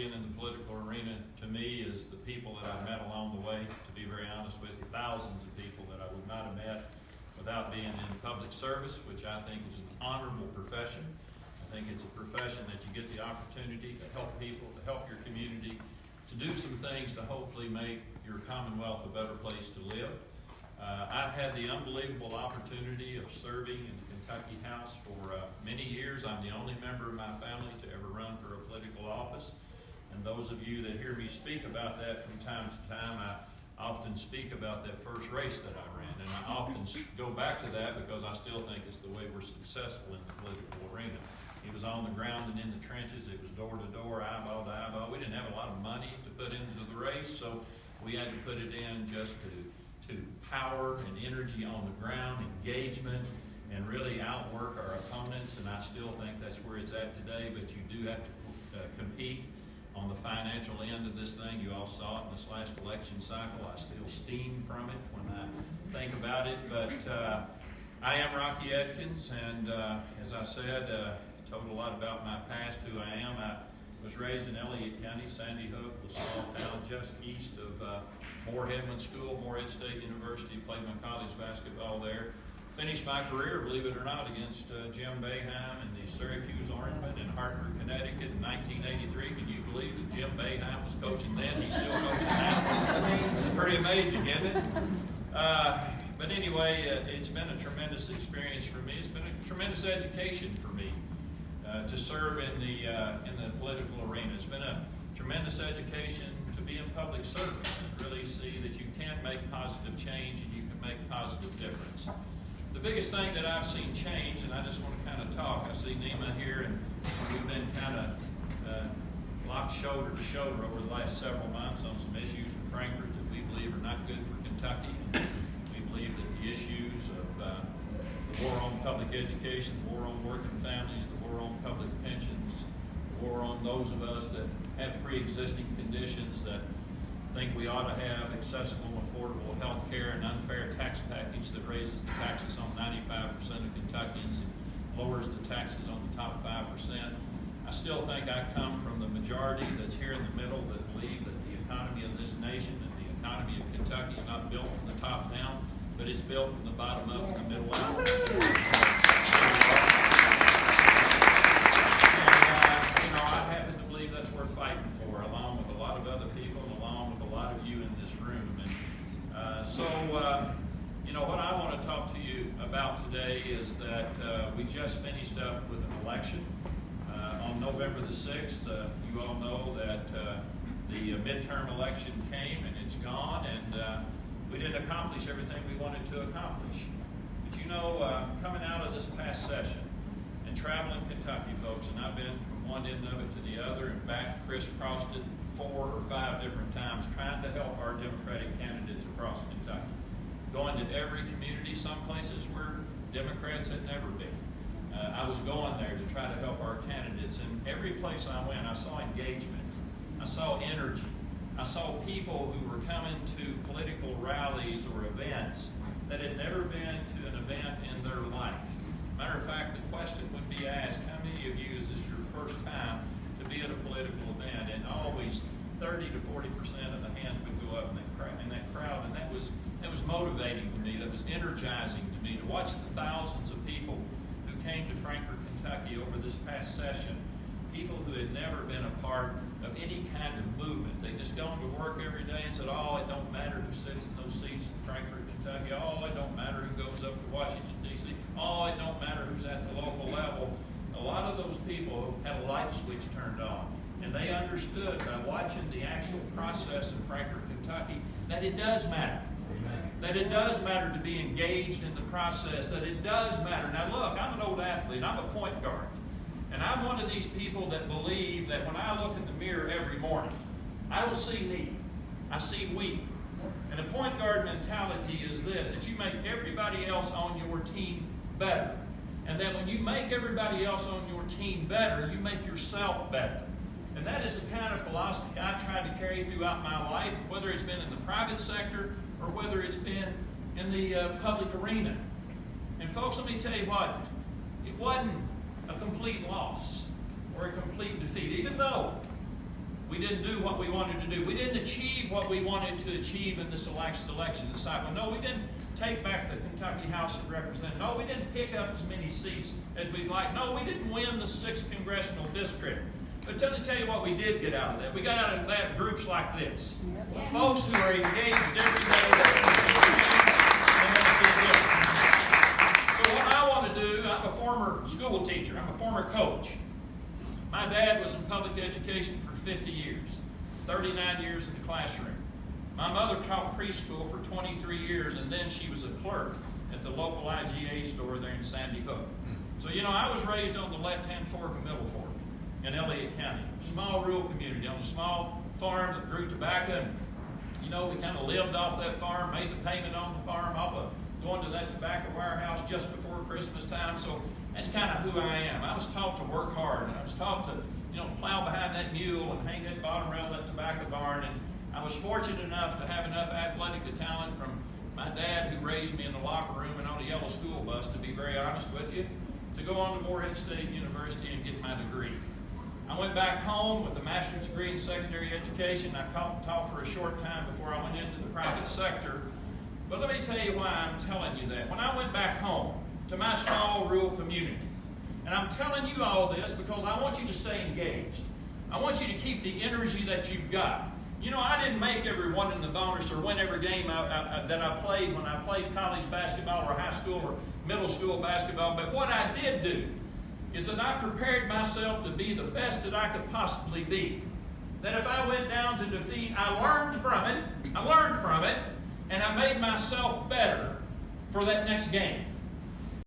being in the political arena to me is the people that I've met along the way. To be very honest with you, thousands of people that I would not have met without being in public service, which I think is an honorable profession. I think it's a profession that you get the opportunity to help people, to help your community, to do some things to hopefully make your Commonwealth a better place to live. I've had the unbelievable opportunity of serving in the Kentucky House for many years. I'm the only member of my family to ever run for a political office. And those of you that hear me speak about that from time to time, I often speak about that first race that I ran. And I often go back to that because I still think it's the way we're successful in the political arena. It was on the ground and in the trenches. It was door to door, eyeball to eyeball. We didn't have a lot of money to put into the race, so we had to put it in just to power and energy on the ground, engagement, and really outwork our opponents. And I still think that's where it's at today, but you do have to compete on the financial end of this thing. You all saw it in this last election cycle. I still steam from it when I think about it. But I am Rocky Edkins, and as I said, told a lot about my past, who I am. I was raised in Elliott County, Sandy Hook, a small town just east of Moorhead School, Moorhead State University, played my college basketball there. Finished my career, believe it or not, against Jim Boeheim and the Syracuse Orangemen in Hartford, Connecticut in 1983. Can you believe that Jim Boeheim was coaching then? He's still coaching now. It's pretty amazing, isn't it? But anyway, it's been a tremendous experience for me. It's been a tremendous education for me to serve in the political arena. It's been a tremendous education to be in public service and really see that you can make positive change and you can make positive difference. The biggest thing that I've seen change, and I just want to kind of talk, I see Nima here, and we've been kind of locked shoulder to shoulder over the last several months on some issues in Frankfort that we believe are not good for Kentucky. We believe that the issues of the war on public education, the war on working families, the war on public pensions, the war on those of us that have pre-existing conditions, that think we ought to have accessible, affordable health care, and unfair tax package that raises the taxes on 95% of Kentuckians and lowers the taxes on the top 5%. I still think I come from the majority that's here in the middle that believe that the economy of this nation and the economy of Kentucky is not built from the top down, but it's built from the bottom up and the middle out. I happen to believe that's worth fighting for, along with a lot of other people, and along with a lot of you in this room. And what I want to talk to you about today is that we just finished up with an election on November the 6th. You all know that the midterm election came and it's gone, and we didn't accomplish everything we wanted to accomplish. But coming out of this past session and traveling Kentucky, folks, and I've been from one end of it to the other and back, crisscrossed it 4 or 5 different times, trying to help our Democratic candidates across Kentucky. Going to every community, some places where Democrats had never been. I was going there to try to help our candidates, and every place I went, I saw engagement. I saw energy. I saw people who were coming to political rallies or events that had never been to an event in their life. Matter of fact, the question would be asked, how many of you is this your first time to be at a political event? And always 30 to 40% of the hands would go up in that crowd. And that was motivating to me. That was energizing to me to watch the thousands of people who came to Frankfort, Kentucky over this past session. People who had never been a part of any kind of movement. They just gone to work every day and said, oh, it don't matter who sits in those seats in Frankfort, Kentucky. Oh, it don't matter who goes up to Washington, D.C. Oh, it don't matter who's at the local level. A lot of those people had a light switch turned on. And they understood by watching the actual process in Frankfort, Kentucky, that it does matter. That it does matter to be engaged in the process, that it does matter. Now look, I'm an old athlete, I'm a point guard. And I'm one of these people that believe that when I look in the mirror every morning, I don't see need, I see we. And the point guard mentality is this, that you make everybody else on your team better. And that when you make everybody else on your team better, you make yourself better. And that is the kind of philosophy I tried to carry throughout my life, whether it's been in the private sector or whether it's been in the public arena. And folks, let me tell you what, it wasn't a complete loss or a complete defeat, even though We didn't do what we wanted to do. We didn't achieve what we wanted to achieve in this election cycle. No, we didn't take back the Kentucky House of Representatives. No, we didn't pick up as many seats as we'd like. No, we didn't win the 6th congressional district. But let me tell you what we did get out of that. We got out of that groups like this. Yep. Folks who are engaged every day. So what I want to do, I'm a former school teacher. I'm a former coach. My dad was in public education for 50 years, 39 years in the classroom. My mother taught preschool for 23 years, and then she was a clerk at the local IGA store there in Sandy Hook. So, you know, I was raised on the left-hand fork of Middle Fork in Elliott County, small rural community on a small farm that grew tobacco. And, you know, we kind of lived off that farm, made the payment on the farm off of going to that tobacco warehouse just before Christmas time. So that's kind of who I am. I was taught to work hard, and I was taught to, you know, plow behind that mule and hang that bottom rail of that tobacco barn. And I was fortunate enough to have enough athletic talent from my dad, who raised me in the locker room and on a yellow school bus, to be very honest with you, to go on to Morehead State University and get my degree. I went back home with a master's degree in secondary education. I taught for a short time before I went into the private sector. But let me tell you why I'm telling you that. When I went back home to my small rural community, and I'm telling you all this because I want you to stay engaged. I want you to keep the energy that you've got. You know, I didn't make every one in the bonus or win every game that I played when I played college basketball or high school or middle school basketball. But what I did do is that I prepared myself to be the best that I could possibly be. That if I went down to defeat, I learned from it, and I made myself better for that next game.